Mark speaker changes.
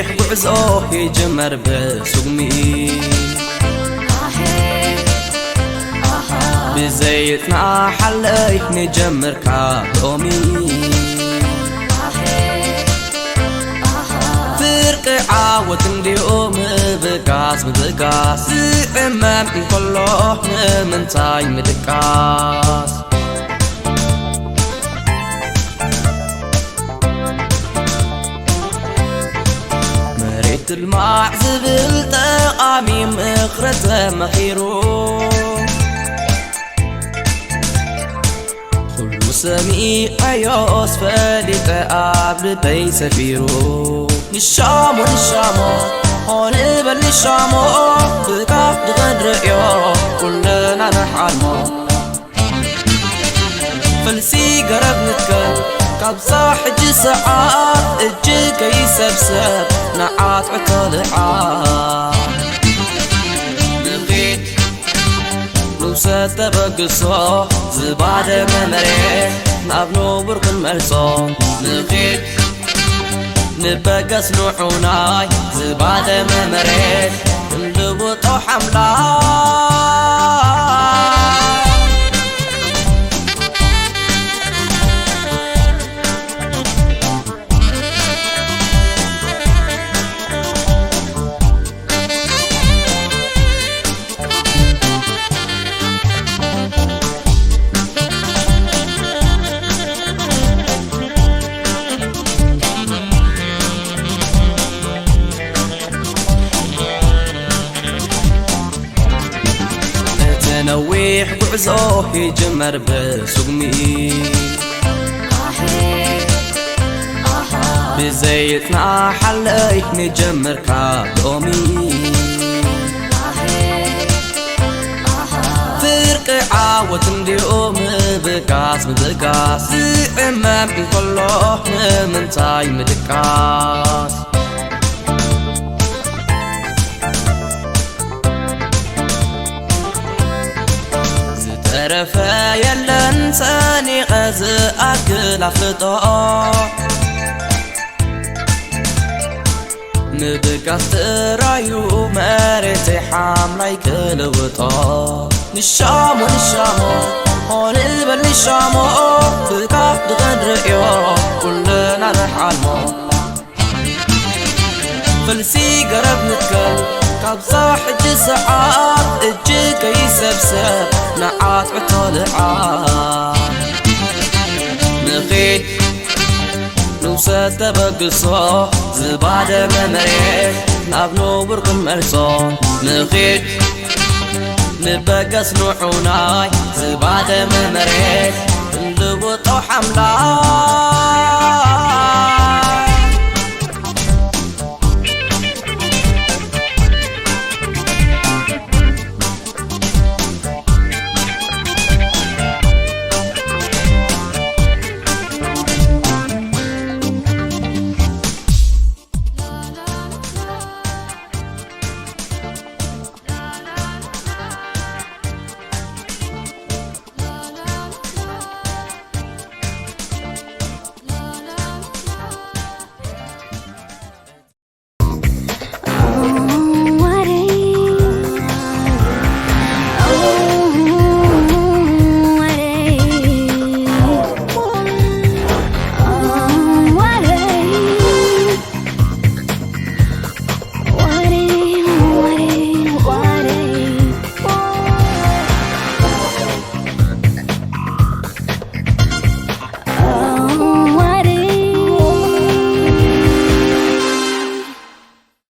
Speaker 1: نويح قعزو يجمر بسقمي بزيتنا حلي نجمر كادومي فرق عاوت نديوم بقاس مدقاس امام كله من تاي مدقاس مريت الماء زبل تقامي مخرة مخيرو كل سمي ايوس فالي تقابل بي سفيرو نشامو نشامو هون بل نشامو بكاف دغن رئيو كلنا نحالمو فلسي قرب نتكل كابصا حجي ساعات اجيك يسبسب نعات عطل عاد نغيت نوسة بقصو زباد ممري نابنو برق المرسو نغيت نبقى سنوحوناي زباد ممري نلبطو حملاي نويح قعزو يجمر بسقمي بزيتنا حلي نجمر كادومي فرق عاوت نديوم بقاس مدقاس امام كله من تاي مدقاس رفا يلن ساني غزاك لفطا نبقاس ترايو مرتي حاملاي كلوطا نشامو نشامو هون بل نشامو بكاف دغن رئيو كلنا نحالمو فلسي قرب نتكل كابصا حجي ساعات اجيك يسبسب نعات عطل عاد نغيت نوسة بقصو زبادة ممري نابنو برق المرسو نغيت نبقى سنوحوناي زبادة ممري نلبطو حملاي